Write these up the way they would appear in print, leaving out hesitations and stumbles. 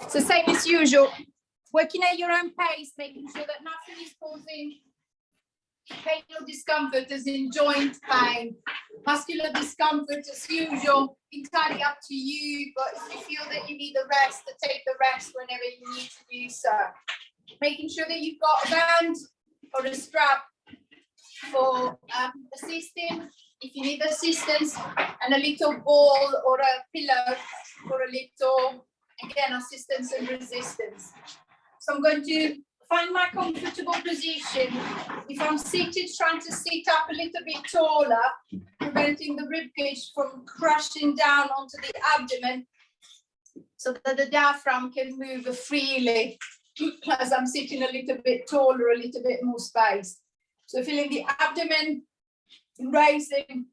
So same as usual, working at your own pace, making sure that nothing is causing pain or discomfort, as in joint pain, muscular discomfort as usual, entirely up to you, but if you feel that you need a rest, to take the rest whenever you need to do so. Making sure that you've got a band or a strap for assisting, if you need assistance, and a little ball or a pillow for a little, again, assistance and resistance. So I'm going to find my comfortable position. If I'm seated, trying to sit up a little bit taller, preventing the rib cage from crushing down onto the abdomen so that the diaphragm can move freely as I'm sitting a little bit taller, a little bit more space. So feeling the abdomen raising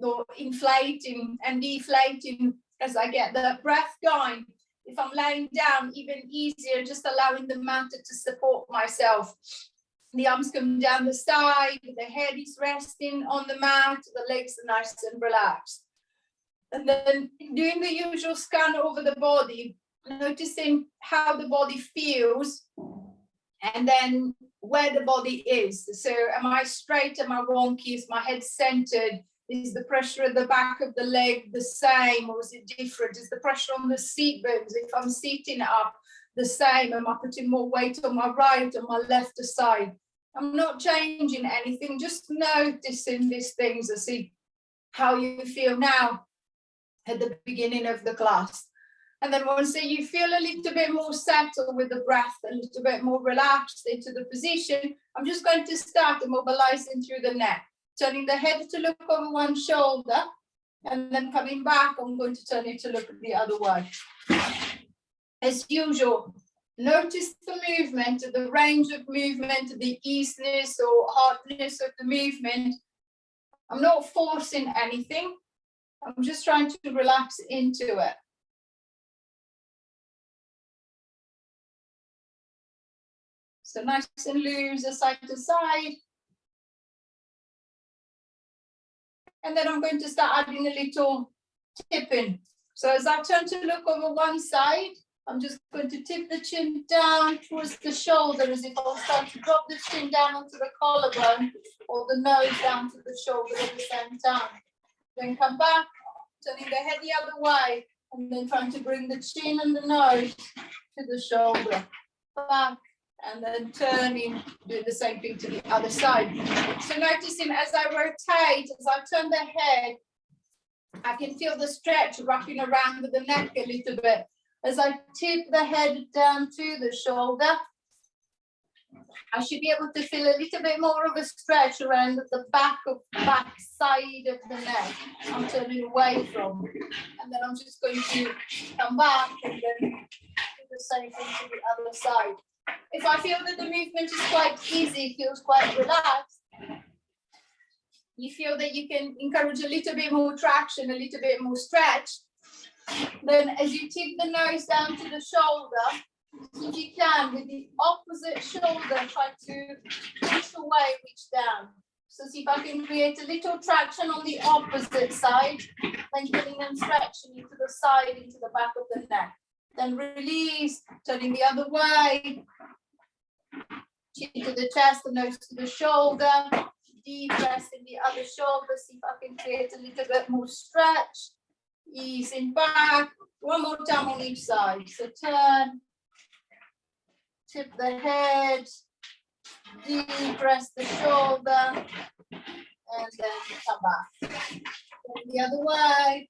or inflating and deflating as I get the breath going. If I'm laying down, even easier, just allowing the mat to support myself. The arms come down the side, the head is resting on the mat, the legs are nice and relaxed. And then doing the usual scan over the body, noticing how the body feels, and then where the body is. So am I straight, am I wonky, is my head centered? Is the pressure at the back of the leg the same, or is it different? Is the pressure on the seat bones, if I'm sitting up, the same? Am I putting more weight on my right or my left side? I'm not changing anything, just noticing these things to see how you feel now at the beginning of the class. And then once you feel a little bit more settled with the breath, a little bit more relaxed into the position, I'm just going to start mobilizing through the neck. Turning the head to look over one shoulder, and then coming back, I'm going to turn it to look the other way. As usual, notice the movement, the range of movement, the easiness or hardness of the movement. I'm not forcing anything. I'm just trying to relax into it. So nice and loose, side to side. And then I'm going to start adding a little tipping. So as I turn to look over one side, I'm just going to tip the chin down towards the shoulder, as if I'll start to drop the chin down onto the collarbone, or the nose down to the shoulder at the same time. Then come back, turning the head the other way, and then trying to bring the chin and the nose to the shoulder. Back, and then turning, do the same thing to the other side. So noticing as I rotate, as I turn the head, I can feel the stretch wrapping around the neck a little bit. As I tip the head down to the shoulder, I should be able to feel a little bit more of a stretch around the back side of the neck I'm turning away from. And then I'm just going to come back and then do the same thing to the other side. If I feel that the movement is quite easy, feels quite relaxed, you feel that you can encourage a little bit more traction, a little bit more stretch, then as you tip the nose down to the shoulder, if you can, with the opposite shoulder, try to push away, reach down. So see if I can create a little traction on the opposite side, then getting them stretching into the side, into the back of the neck. Then release, turning the other way. Chin to the chest, the nose to the shoulder. Deep breath in the other shoulder. See if I can create a little bit more stretch. Easing back. One more time on each side. So turn. Tip the head. Deep press the shoulder. And then come back. Turn the other way.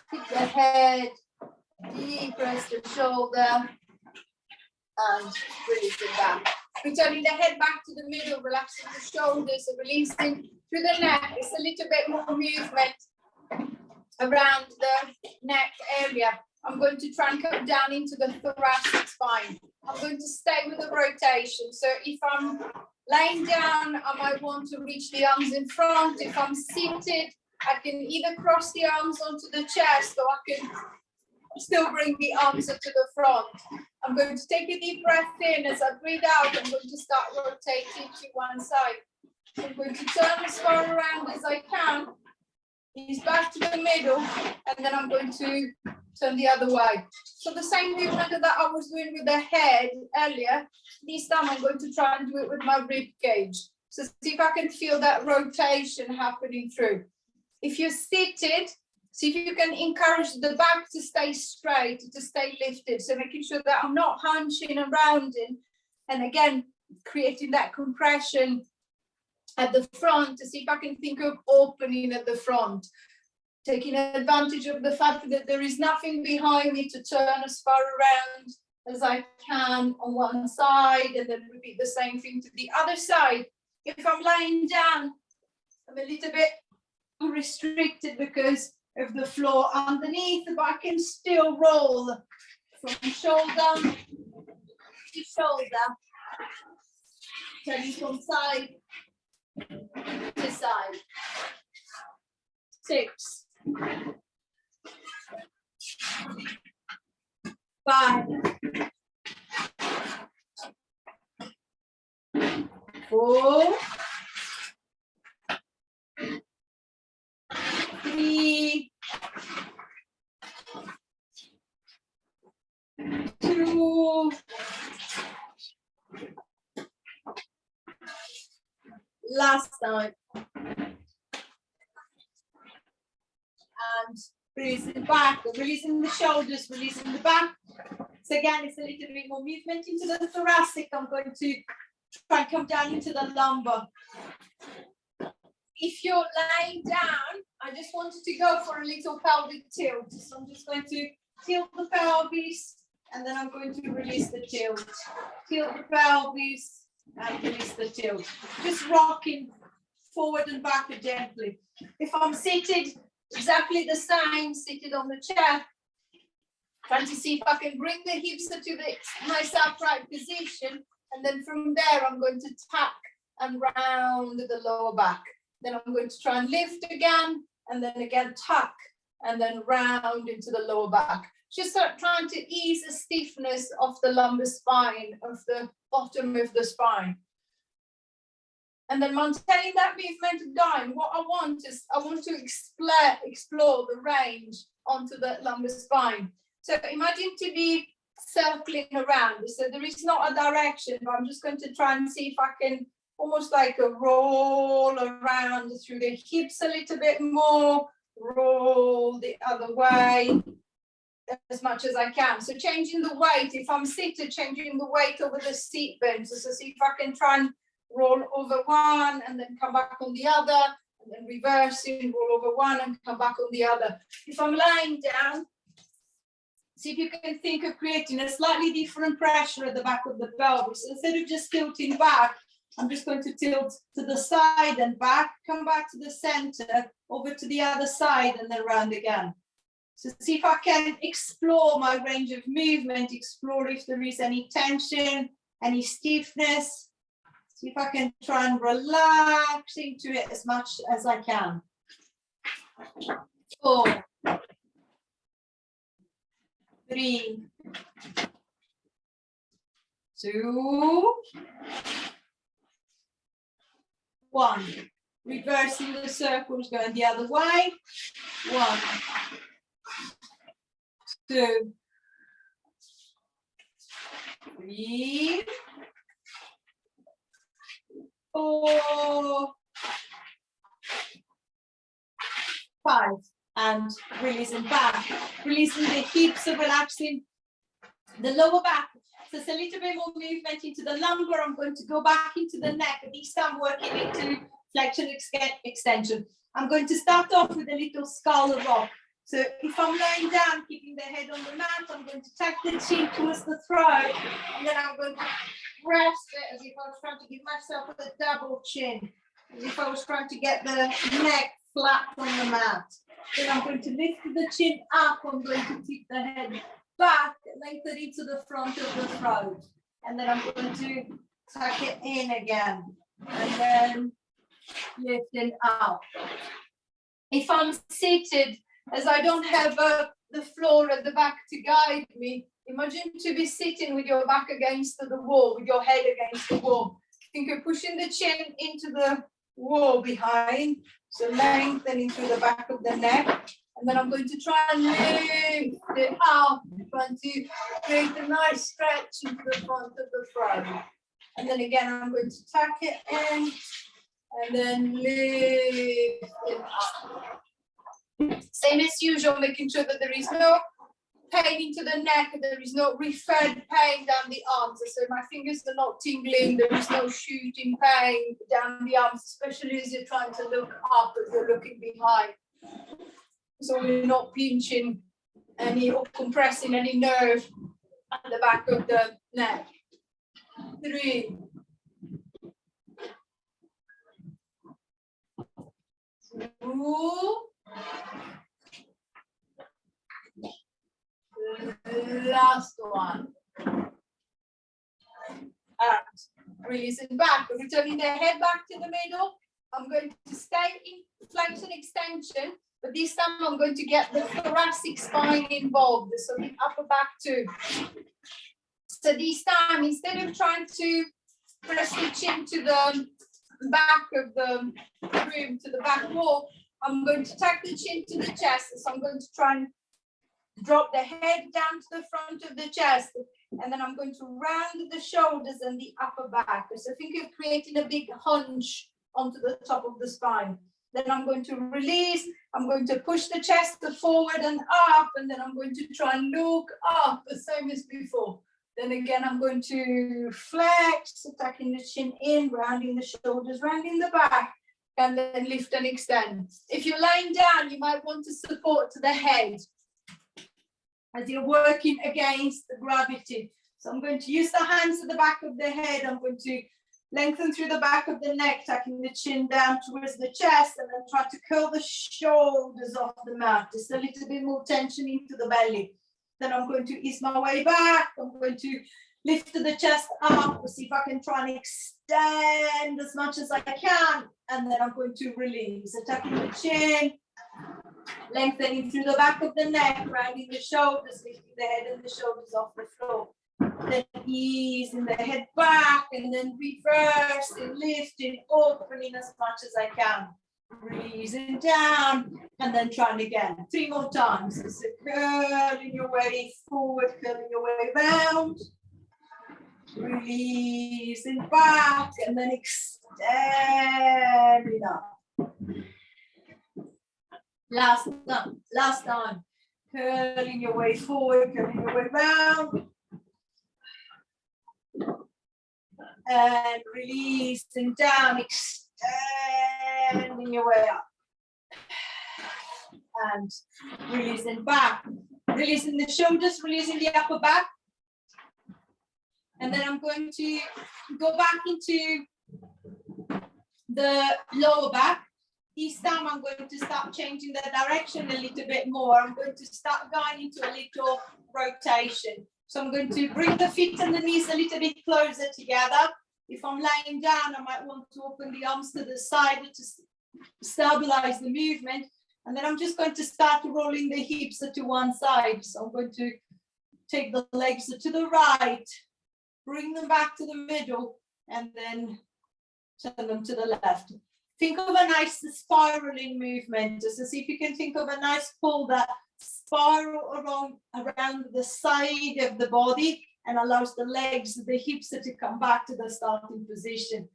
Tip the head. Deep press the shoulder and release it back. Returning the head back to the middle, relaxing the shoulders, so releasing through the neck. It's a little bit more movement around the neck area. I'm going to try and come down into the thoracic spine. I'm going to stay with the rotation. So if I'm laying down, I might want to reach the arms in front. If I'm seated, I can either cross the arms onto the chest, or I can still bring the arms up to the front. I'm going to take a deep breath in. As I breathe out, I'm going to start rotating to one side. So I'm going to turn as far around as I can. Ease back to the middle, and then I'm going to turn the other way. So the same movement that I was doing with the head earlier, this time I'm going to try and do it with my rib cage. So see if I can feel that rotation happening through. If you're seated, see if you can encourage the back to stay straight, to stay lifted. So making sure that I'm not hunching and rounding. And again, creating that compression at the front to see if I can think of opening at the front. Taking advantage of the fact that there is nothing behind me to turn as far around as I can on one side, and then repeat the same thing to the other side. If I'm lying down, I'm a little bit restricted because of the floor underneath, but I can still roll from shoulder to shoulder, turning from side to side. 6, 5, 4, 3, 2, last time. And releasing back, releasing the shoulders, releasing the back. So again, it's a little bit more movement into the thoracic. I'm going to try and come down into the lumbar. If you're lying down, I just wanted to go for a little pelvic tilt. So I'm just going to tilt the pelvis, and then I'm going to release the tilt. Tilt the pelvis and release the tilt. Just rocking forward and back gently. If I'm seated, exactly the same, seated on the chair. Trying to see if I can bring the hips to the nice upright position, and then from there I'm going to tuck and round the lower back. Then I'm going to try and lift again, and then again tuck, and then round into the lower back. Just start trying to ease the stiffness of the lumbar spine, of the bottom of the spine. And then maintaining that movement going. What I want is, I want to explore the range onto the lumbar spine. So imagine to be circling around. So there is not a direction, but I'm just going to try and see if I can almost like a roll around through the hips a little bit more, roll the other way as much as I can. So changing the weight, if I'm seated, changing the weight over the seat bench. So see if I can try and roll over one and then come back on the other, and then reversing, roll over one and come back on the other. If I'm lying down, see if you can think of creating a slightly different pressure at the back of the pelvis. Instead of just tilting back, I'm just going to tilt to the side and back, come back to the center, over to the other side, and then round again. So see if I can explore my range of movement, explore if there is any tension, any stiffness. See if I can try and relax into it as much as I can. 4, 3, 2, 1. Reversing the circles, going the other way. 1, 2, 3, 4, 5, and releasing back, releasing the hips, so relaxing the lower back. So it's a little bit more movement into the lumbar. I'm going to go back into the neck, this time working into flexion extension. I'm going to start off with a little skull rock. So if I'm laying down, keeping the head on the mat, I'm going to tuck the chin towards the throat, and then I'm going to rest it as if I was trying to give myself a double chin, as if I was trying to get the neck flat on the mat. Then I'm going to lift the chin up, I'm going to tip the head back, lengthen into the front of the throat, and then I'm going to tuck it in again, and then lifting up. If I'm seated, as I don't have the floor at the back to guide me, imagine to be sitting with your back against the wall, with your head against the wall. Think of pushing the chin into the wall behind, so lengthening through the back of the neck. And then I'm going to try and lift it up, trying to create a nice stretch into the front of the throat. And then again, I'm going to tuck it in and then lift it up. Same as usual, making sure that there is no pain into the neck, there is no referred pain down the arms. So my fingers are not tingling, there is no shooting pain down the arms, especially as you're trying to look up, as you're looking behind. So we're not pinching any or compressing any nerve at the back of the neck. 3. 2. Last one. And releasing back, returning the head back to the middle. I'm going to stay in flexion extension, but this time I'm going to get the thoracic spine involved, so the upper back too. So this time, instead of trying to press the chin to the back of the room, to the back wall, I'm going to tuck the chin to the chest. So I'm going to try and drop the head down to the front of the chest, and then I'm going to round the shoulders and the upper back. So think of creating a big hunch onto the top of the spine. Then I'm going to release, I'm going to push the chest forward and up, and then I'm going to try and look up, the same as before. Then again, I'm going to flex, tucking the chin in, rounding the shoulders, rounding the back, and then lift and extend. If you're lying down, you might want to support to the head as you're working against the gravity. So I'm going to use the hands at the back of the head. I'm going to lengthen through the back of the neck, tucking the chin down towards the chest, and then try to curl the shoulders off the mat. Just a little bit more tension into the belly. Then I'm going to ease my way back. I'm going to lift the chest up, see if I can try and extend as much as I can. And then I'm going to release. So tucking the chin, lengthening through the back of the neck, rounding the shoulders, lifting the head and the shoulders off the floor. Then easing the head back, and then reversing, lifting, opening as much as I can. Releasing down, and then trying again. 3 more times. So curling your way forward, curling your way round. Releasing back, and then extending up. Last time. Curling your way forward, curling your way round. And releasing down, extending your way up. And releasing back. Releasing the shoulders, releasing the upper back. And then I'm going to go back into the lower back. This time I'm going to start changing the direction a little bit more. I'm going to start going into a little rotation. So I'm going to bring the feet and the knees a little bit closer together. If I'm lying down, I might want to open the arms to the side to stabilize the movement. And then I'm just going to start rolling the hips to one side. So I'm going to take the legs to the right, bring them back to the middle, and then turn them to the left. Think of a nice spiraling movement. Just to see if you can think of a nice pull that spiral around the side of the body and allows the legs, the hips to come back to the starting position.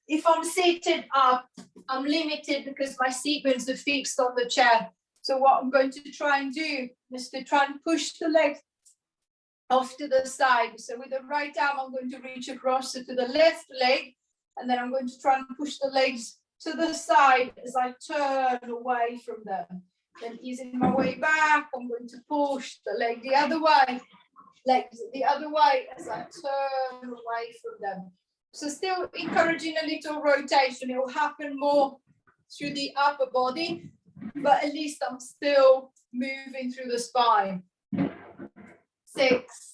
If I'm seated up, I'm limited because my seatbelts are fixed on the chair. So what I'm going to try and do is to try and push the legs off to the side. So with the right arm, I'm going to reach across to the left leg, and then I'm going to try and push the legs to the side as I turn away from them. Then easing my way back, I'm going to push the leg the other way, legs the other way as I turn away from them. So still encouraging a little rotation. It will happen more through the upper body, but at least I'm still moving through the spine. 6,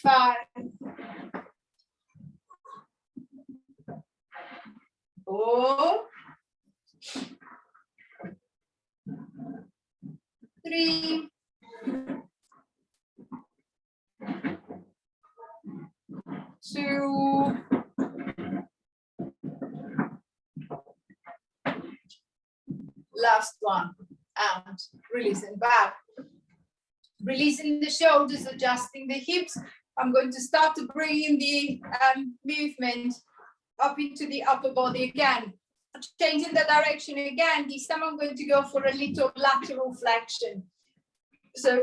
5, 4, 3, 2, last one, and releasing back. Releasing the shoulders, adjusting the hips. I'm going to start to bring in the movement up into the upper body again. Changing the direction again. This time I'm going to go for a little lateral flexion. So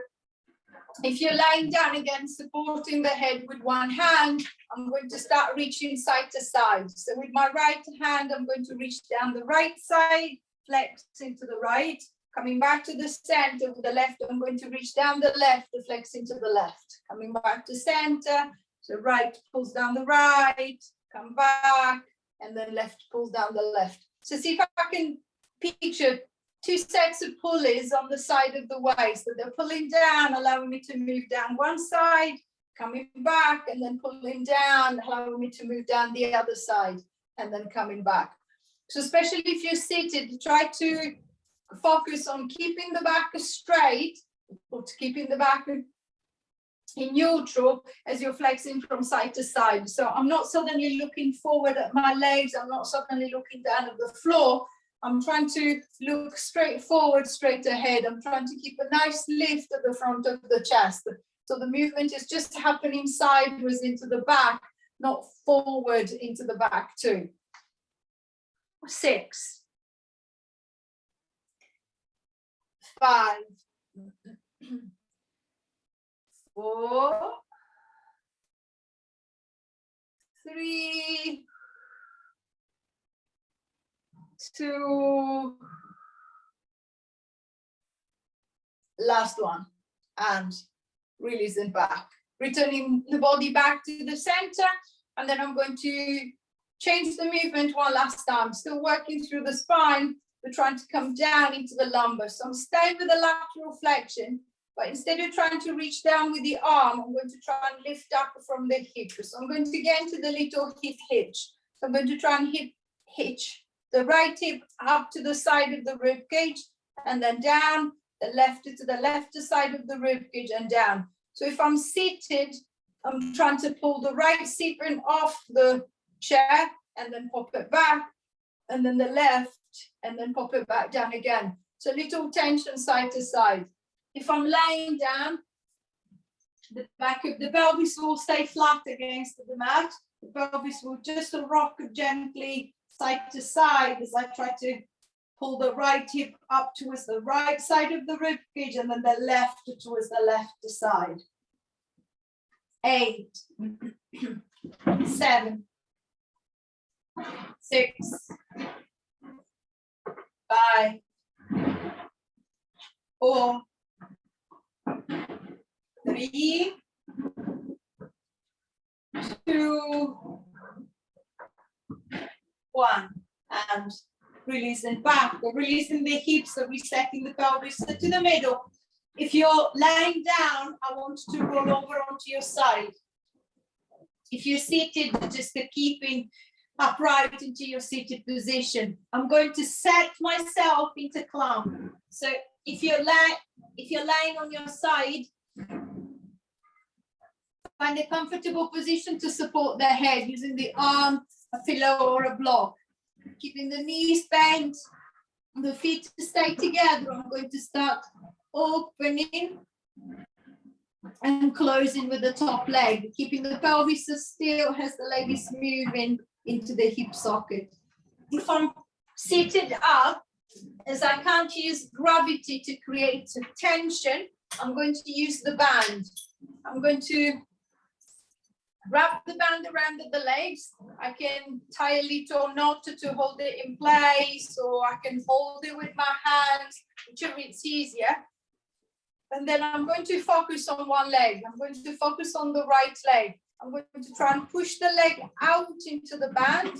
if you're lying down again, supporting the head with one hand, I'm going to start reaching side to side. So with my right hand, I'm going to reach down the right side, flex into the right, coming back to the center with the left, I'm going to reach down the left, flex into the left, coming back to center. So right pulls down the right, come back, and then left pulls down the left. So see if I can picture two sets of pulleys on the side of the waist. So they're pulling down, allowing me to move down one side, coming back, and then pulling down, allowing me to move down the other side, and then coming back. So especially if you're seated, try to focus on keeping the back straight, or keeping the back in neutral as you're flexing from side to side. So I'm not suddenly looking forward at my legs. I'm not suddenly looking down at the floor. I'm trying to look straight forward, straight ahead. I'm trying to keep a nice lift at the front of the chest. So the movement is just happening sideways into the back, not forward into the back too. 6, 5, 4, 3, 2, last one, and releasing back, returning the body back to the center, and then I'm going to change the movement one last time, still working through the spine. We're trying to come down into the lumbar. So I'm staying with the lateral flexion, but instead of trying to reach down with the arm, I'm going to try and lift up from the hip. So I'm going to get into the little hip hitch. So I'm going to try and hitch the right hip up to the side of the rib cage, and then down, the left to the left side of the rib cage and down. So if I'm seated, I'm trying to pull the right seatbelt off the chair and then pop it back, and then the left, and then pop it back down again. So little tension side to side. If I'm lying down, the back of the pelvis will stay flat against the mat. The pelvis will just rock gently side to side as I try to pull the right hip up towards the right side of the rib cage, and then the left towards the left side. 8, 7, 6, 5, 4, 3, 2, 1, and releasing back, or releasing the hips, or resetting the pelvis to the middle. If you're lying down, I want to roll over onto your side. If you're seated, just keeping upright into your seated position. I'm going to set myself into clown. So if you're lying on your side, find a comfortable position to support the head using the arm, a pillow, or a block. Keeping the knees bent, the feet to stay together. I'm going to start opening and closing with the top leg, keeping the pelvis still as the leg is moving into the hip socket. If I'm seated up, as I can't use gravity to create tension, I'm going to use the band. I'm going to wrap the band around the legs. I can tie a little knot to hold it in place, or I can hold it with my hands, whichever it's easier. And then I'm going to focus on one leg. I'm going to focus on the right leg. I'm going to try and push the leg out into the band,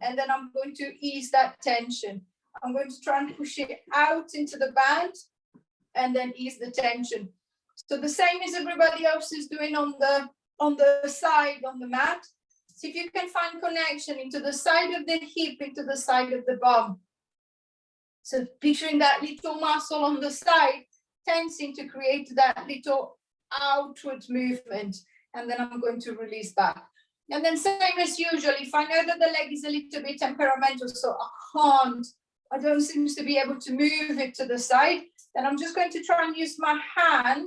and then I'm going to ease that tension. I'm going to try and push it out into the band, and then ease the tension. So the same as everybody else is doing on the side, on the mat. See if you can find connection into the side of the hip, into the side of the bum. So picturing that little muscle on the side, tensing to create that little outward movement. And then I'm going to release back. And then same as usual, if I know that the leg is a little bit temperamental, so I can't I don't seem to be able to move it to the side, then I'm just going to try and use my hand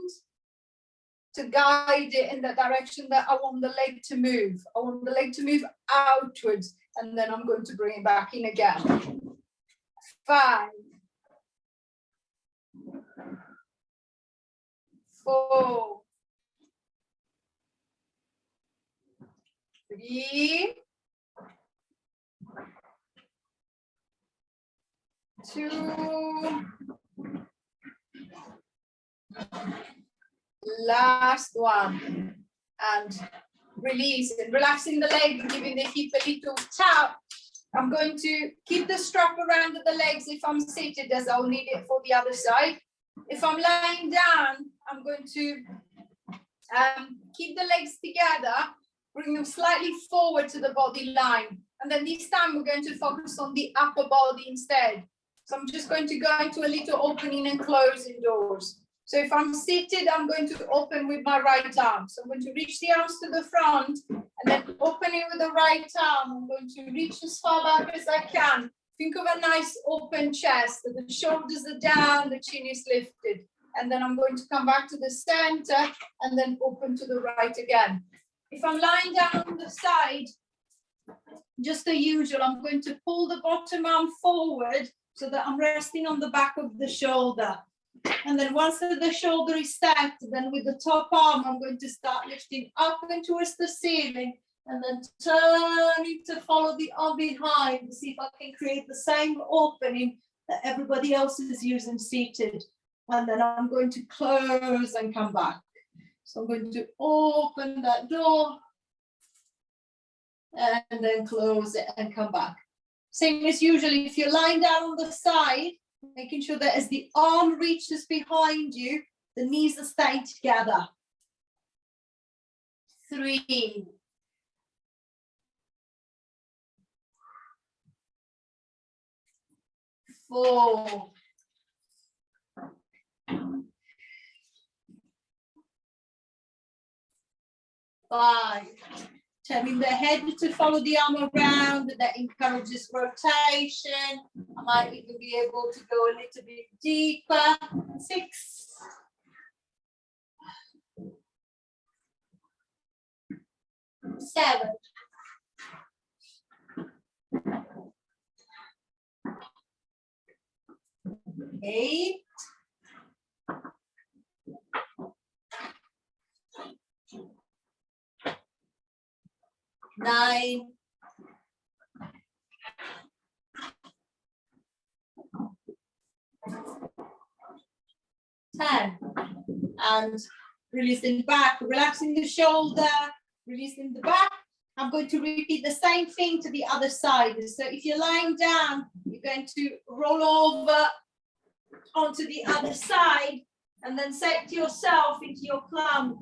to guide it in the direction that I want the leg to move. I want the leg to move outwards, and then I'm going to bring it back in again. 5, 4, 3, 2, last one, and releasing, relaxing the leg and giving the hip a little tap. I'm going to keep the strap around the legs if I'm seated, as I'll need it for the other side. If I'm lying down, I'm going to keep the legs together, bring them slightly forward to the body line. And then this time we're going to focus on the upper body instead. So I'm just going to go into a little opening and closing doors. So if I'm seated, I'm going to open with my right arm. So I'm going to reach the arms to the front and then open it with the right arm. I'm going to reach as far back as I can. Think of a nice open chest. The shoulders are down, the chin is lifted. And then I'm going to come back to the center and then open to the right again. If I'm lying down on the side, just the usual, I'm going to pull the bottom arm forward so that I'm resting on the back of the shoulder. And then once the shoulder is set, then with the top arm, I'm going to start lifting up and towards the ceiling, and then turning to follow the arm behind to see if I can create the same opening that everybody else is using seated. And then I'm going to close and come back. So I'm going to open that door and then close it and come back. Same as usually, if you're lying down on the side, making sure that as the arm reaches behind you, the knees are staying together. 3, 4, 5. Turning the head to follow the arm around, that encourages rotation. I might even be able to go a little bit deeper. 6, 7, 8, 9, 10. And releasing back, relaxing the shoulder, releasing the back. I'm going to repeat the same thing to the other side. So if you're lying down, you're going to roll over onto the other side and then set yourself into your clam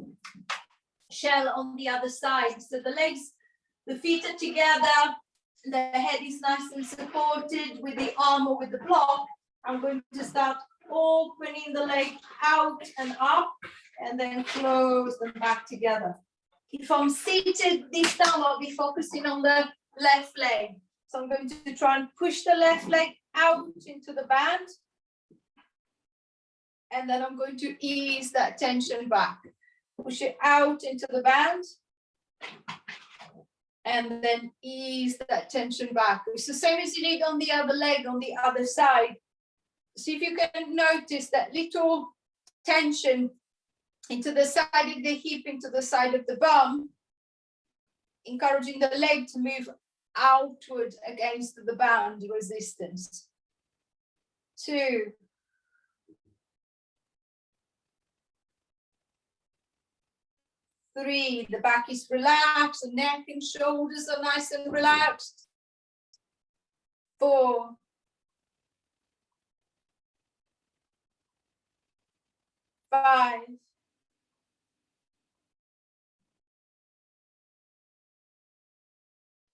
shell on the other side. So the legs, the feet are together, the head is nice and supported with the arm or with the block. I'm going to start opening the leg out and up and then close them back together. If I'm seated, this time I'll be focusing on the left leg. So I'm going to try and push the left leg out into the band. And then I'm going to ease that tension back. Push it out into the band. And then ease that tension back. It's the same as you did on the other leg, on the other side. See if you can notice that little tension into the side of the hip, into the side of the bum, encouraging the leg to move outward against the band resistance. 2, 3, the back is relaxed, the neck and shoulders are nice and relaxed. 4, 5,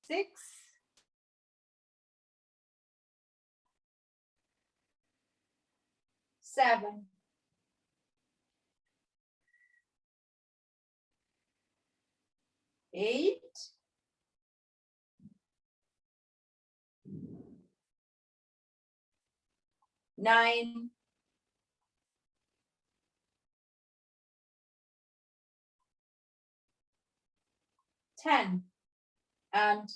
6, 7, 8, 9, 9, 10, and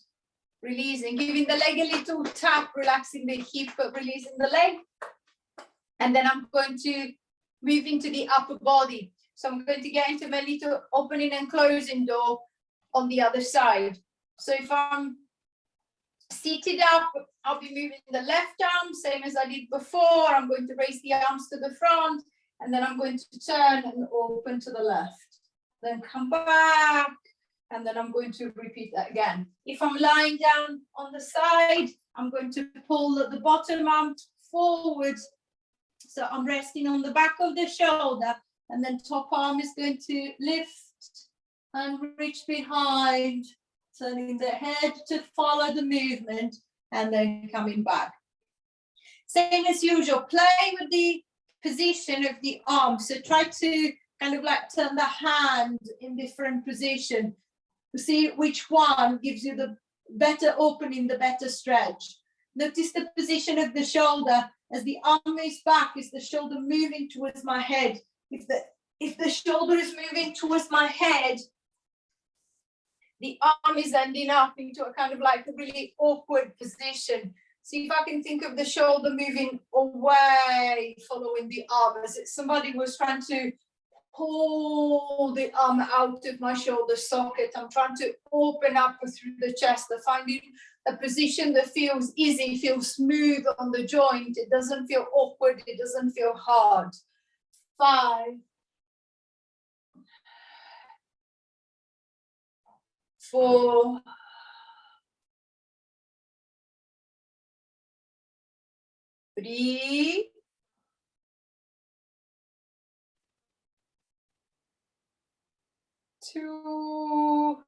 releasing, giving the leg a little tap, relaxing the hip, but releasing the leg. And then I'm going to move into the upper body. So I'm going to get into my little opening and closing door on the other side. So if I'm seated up, I'll be moving the left arm, same as I did before. I'm going to raise the arms to the front, and then I'm going to turn and open to the left. Then come back, and then I'm going to repeat that again. If I'm lying down on the side, I'm going to pull the bottom arm forward. So I'm resting on the back of the shoulder, and then top arm is going to lift and reach behind, turning the head to follow the movement, and then coming back. Same as usual, play with the position of the arm. So try to kind of like turn the hand in different position to see which one gives you the better opening, the better stretch. Notice the position of the shoulder. As the arm moves back, is the shoulder moving towards my head? If the shoulder is moving towards my head, the arm is ending up into a kind of like a really awkward position. See if I can think of the shoulder moving away, following the arm, as if somebody was trying to pull the arm out of my shoulder socket. I'm trying to open up through the chest, finding a position that feels easy, feels smooth on the joint. It doesn't feel awkward, it doesn't feel hard. 5, 4, 3, 2,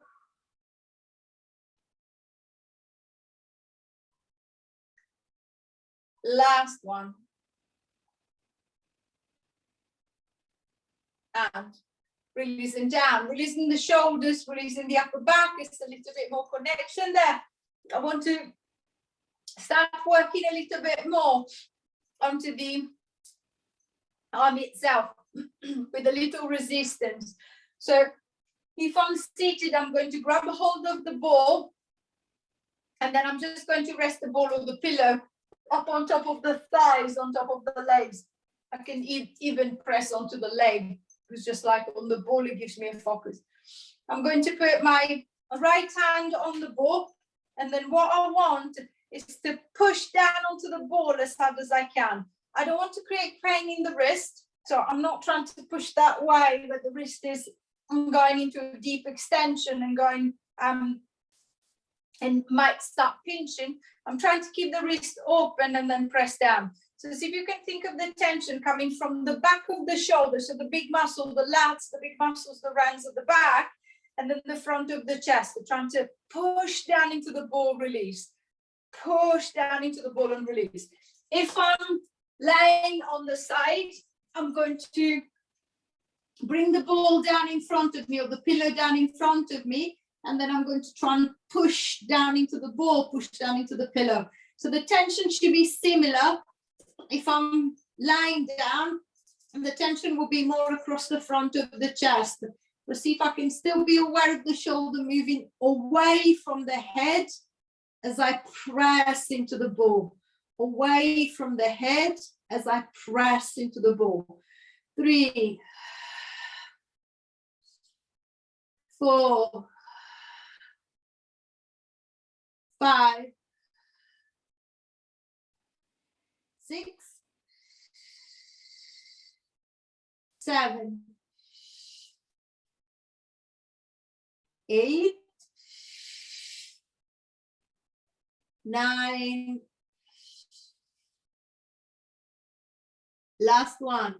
last one, and releasing down, releasing the shoulders, releasing the upper back. It's a little bit more connection there. I want to start working a little bit more onto the arm itself with a little resistance. So if I'm seated, I'm going to grab a hold of the ball, and then I'm just going to rest the ball or the pillow up on top of the thighs, on top of the legs. I can even press onto the leg. It's just like on the ball, it gives me a focus. I'm going to put my right hand on the ball, and then what I want is to push down onto the ball as hard as I can. I don't want to create pain in the wrist, so I'm not trying to push that way, but the wrist is going into a deep extension and going and might start pinching. I'm trying to keep the wrist open and then press down. So see if you can think of the tension coming from the back of the shoulder, so the big muscle, the lats, the big muscles, the rounds of the back, and then the front of the chest. We're trying to push down into the ball, release. Push down into the ball and release. If I'm laying on the side, I'm going to bring the ball down in front of me, or the pillow down in front of me, and then I'm going to try and push down into the ball, push down into the pillow. So the tension should be similar. If I'm lying down, the tension will be more across the front of the chest. But see if I can still be aware of the shoulder moving away from the head as I press into the ball. Away from the head as I press into the ball. 3, 4, 5, 6, 7, 8, 9, last one,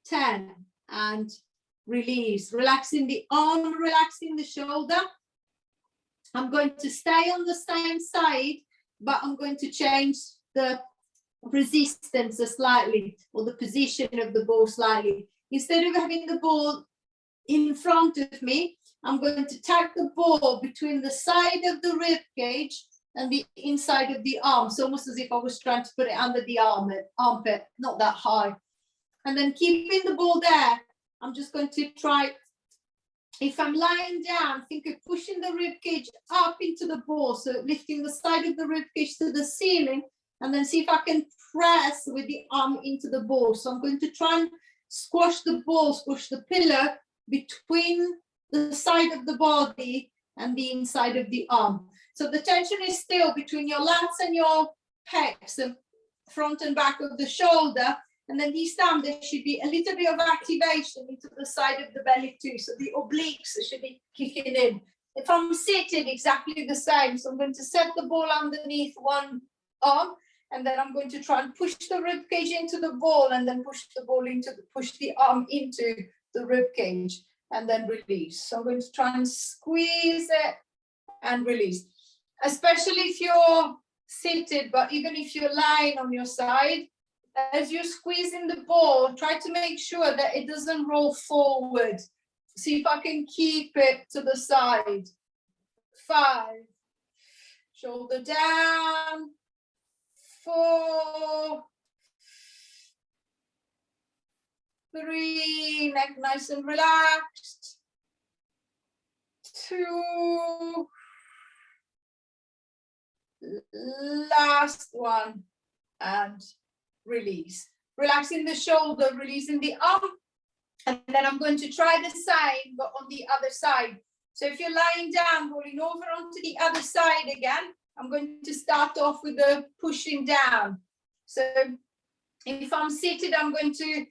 10, and release. Relaxing the arm, relaxing the shoulder. I'm going to stay on the same side, but I'm going to change the resistance slightly, or the position of the ball slightly. Instead of having the ball in front of me, I'm going to tag the ball between the side of the rib cage and the inside of the arm. So almost as if I was trying to put it under the armpit, not that high. And then keeping the ball there, I'm just going to try, if I'm lying down, think of pushing the rib cage up into the ball. So lifting the side of the rib cage to the ceiling, and then see if I can press with the arm into the ball. So I'm going to try and squash the ball, squash the pillow between the side of the body and the inside of the arm. So the tension is still between your lats and your pecs, the front and back of the shoulder. And then this time there should be a little bit of activation into the side of the belly too. So the obliques should be kicking in. If I'm seated, exactly the same. So I'm going to set the ball underneath one arm, and then I'm going to try and push the rib cage into the ball, and then push the arm into the rib cage, and then release. So I'm going to try and squeeze it and release. Especially if you're seated, but even if you're lying on your side, as you're squeezing the ball, try to make sure that it doesn't roll forward. See if I can keep it to the side. 5, shoulder down. 4, 3, neck nice and relaxed. 2, last one, and release. Relaxing the shoulder, releasing the arm, and then I'm going to try the same, but on the other side. So if you're lying down, rolling over onto the other side again, I'm going to start off with the pushing down. So if I'm seated, I'm going to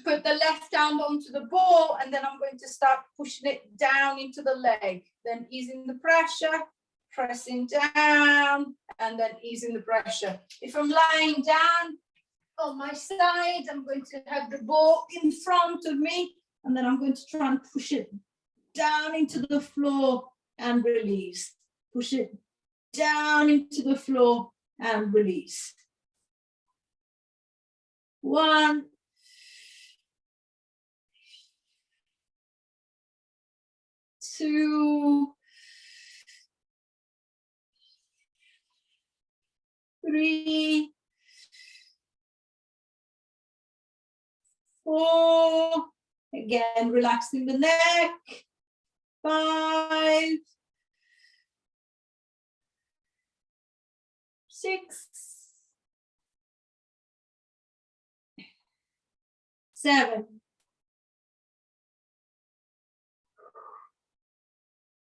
put the left hand onto the ball, and then I'm going to start pushing it down into the leg, then easing the pressure, pressing down, and then easing the pressure. If I'm lying down on my side, I'm going to have the ball in front of me, and then I'm going to try and push it down into the floor and release. Push it down into the floor and release. 1, 2, 3, 4, again relaxing the neck. 5, 6, 7,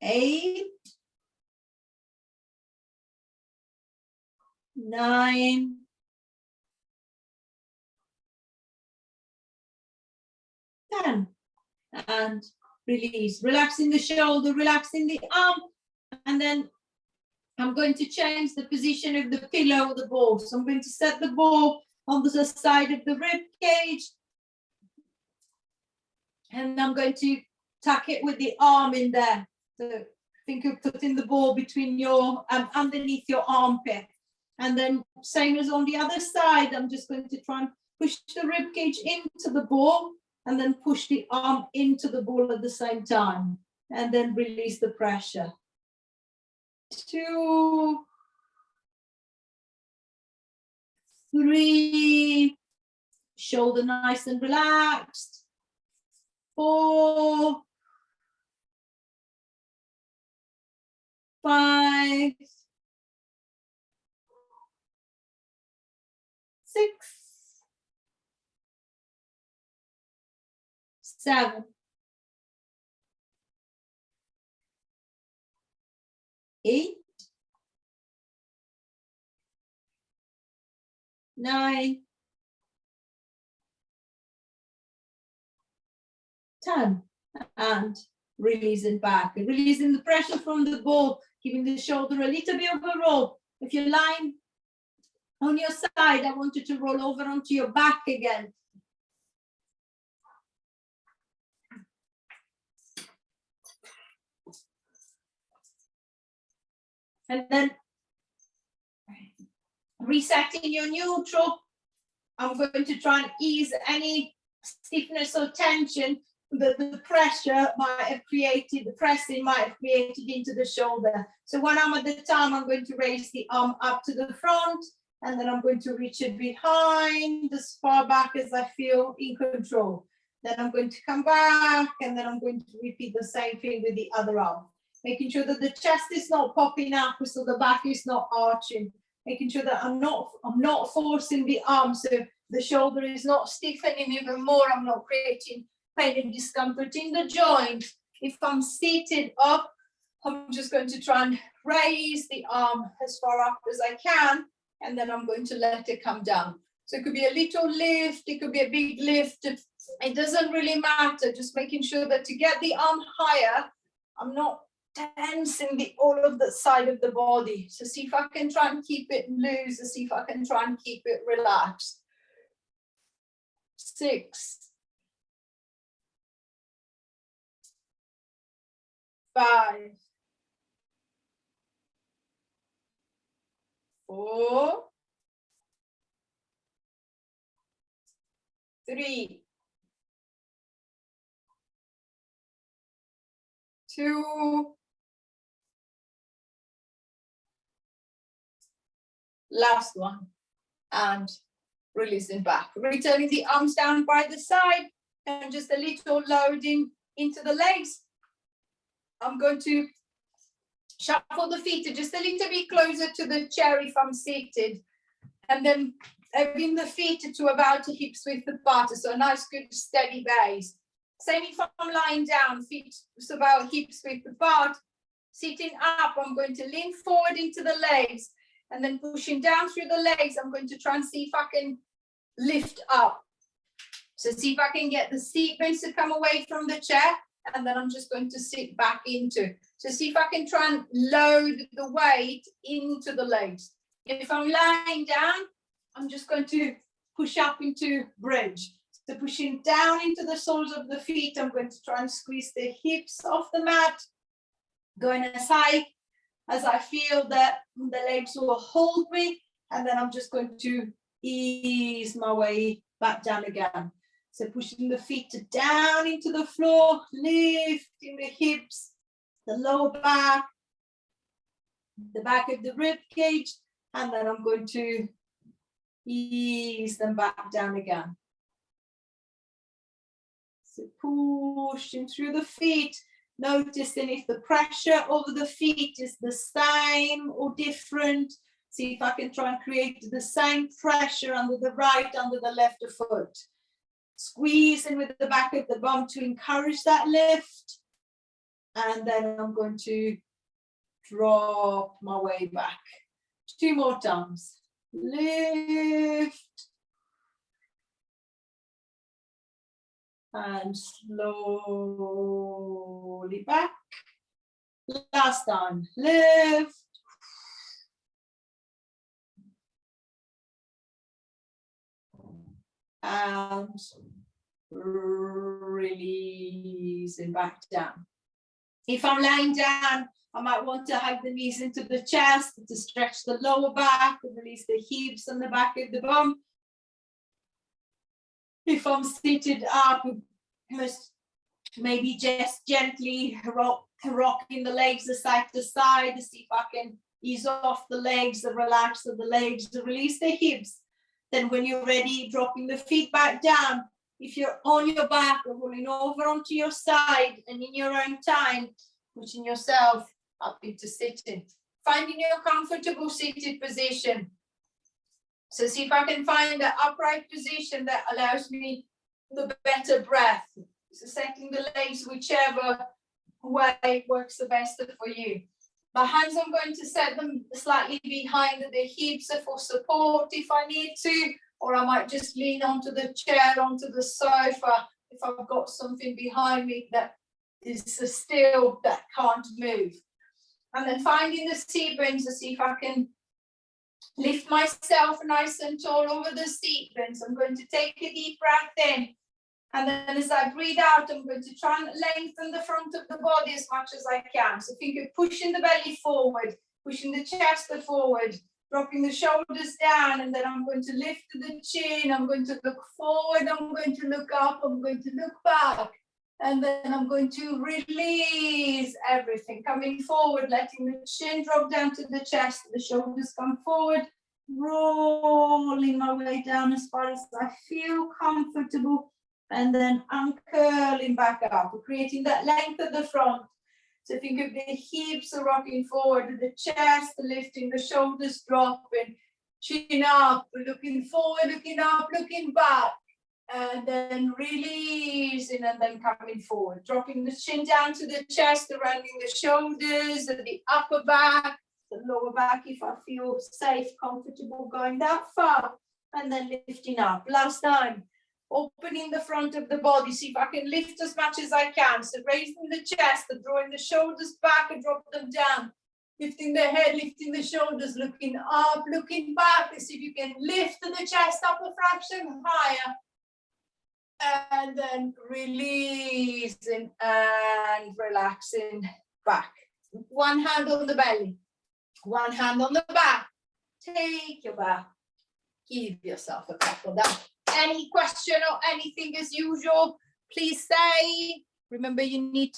8, 9, 10, and release. Relaxing the shoulder, relaxing the arm, and then I'm going to change the position of the pillow or the ball. So I'm going to set the ball on the side of the rib cage, and I'm going to tuck it with the arm in there. So think of putting the ball between your underneath your armpit, and then same as on the other side, I'm just going to try and push the rib cage into the ball, and then push the arm into the ball at the same time, and then release the pressure. 2, 3, shoulder nice and relaxed. 4, 5, 6, 7, 8, 9, 10, and releasing back and releasing the pressure from the ball, giving the shoulder a little bit of a roll. If you're lying on your side, I want you to roll over onto your back again. And then resetting your neutral, I'm going to try and ease any stiffness or tension the pressure might have created, the pressing might have created into the shoulder. So one arm at the time, I'm going to raise the arm up to the front, and then I'm going to reach it behind as far back as I feel in control. Then I'm going to come back, and then I'm going to repeat the same thing with the other arm, making sure that the chest is not popping up, so the back is not arching, making sure that I'm not forcing the arm, so the shoulder is not stiffening even more. I'm not creating pain and discomfort in the joint. If I'm seated up, I'm just going to try and raise the arm as far up as I can, and then I'm going to let it come down. So it could be a little lift, it could be a big lift. It doesn't really matter, just making sure that to get the arm higher, I'm not tensing the all of the side of the body. So see if I can try and keep it loose, and see if I can try and keep it relaxed. 6, 5, 4, 3, 2, last one, and releasing back. Returning the arms down by the side, and just a little loading into the legs. I'm going to shuffle the feet just a little bit closer to the chair if I'm seated, and then bring the feet to about hips width apart, so a nice good steady base. Same if I'm lying down, feet about hips width apart. Sitting up, I'm going to lean forward into the legs, and then pushing down through the legs, I'm going to try and see if I can lift up. So see if I can get the seat bones to come away from the chair, and then I'm just going to sit back into. So see if I can try and load the weight into the legs. If I'm lying down, I'm just going to push up into bridge. So pushing down into the soles of the feet, I'm going to try and squeeze the hips off the mat, going as high as I feel that the legs will hold me, and then I'm just going to ease my way back down again. So pushing the feet down into the floor, lifting the hips, the lower back, the back of the rib cage, and then I'm going to ease them back down again. So pushing through the feet, noticing if the pressure over the feet is the same or different. See if I can try and create the same pressure under the right, under the left foot. Squeezing with the back of the bum to encourage that lift. And then I'm going to drop my way back. 2 more times. Lift. And slowly back. Last time. Lift. And releasing back down. If I'm lying down, I might want to hug the knees into the chest to stretch the lower back and release the hips on the back of the bum. If I'm seated up, maybe just gently rocking the legs side to side to see if I can ease off the legs, relax the legs, release the hips. Then when you're ready, dropping the feet back down. If you're on your back or rolling over onto your side, and in your own time, pushing yourself up into sitting. Finding your comfortable seated position. So see if I can find the upright position that allows me the better breath. So setting the legs whichever way works the best for you. My hands, I'm going to set them slightly behind the hips for support if I need to, or I might just lean onto the chair, onto the sofa, if I've got something behind me that is still, that can't move. And then finding the seat bones to see if I can lift myself nice and tall over the seat bones. I'm going to take a deep breath in. And then as I breathe out, I'm going to try and lengthen the front of the body as much as I can. So think of pushing the belly forward, pushing the chest forward, dropping the shoulders down, and then I'm going to lift the chin. I'm going to look forward. I'm going to look up. I'm going to look back. And then I'm going to release everything, coming forward, letting the chin drop down to the chest, the shoulders come forward, rolling my way down as far as I feel comfortable, and then uncurling back up, creating that length at the front. So think of the hips are rocking forward, the chest lifting, the shoulders dropping, chin up, looking forward, looking up, looking back. And then releasing and then coming forward, dropping the chin down to the chest, rounding the shoulders, the upper back, the lower back if I feel safe, comfortable going that far, and then lifting up. Last time, opening the front of the body, see if I can lift as much as I can. So raising the chest, and drawing the shoulders back and drop them down. Lifting the head, lifting the shoulders, looking up, looking back. See if you can lift the chest up a fraction higher. And then releasing and relaxing back. One hand on the belly, one hand on the back. Take your back. Give yourself a couple down. Any question or anything as usual, please say. Remember, you need to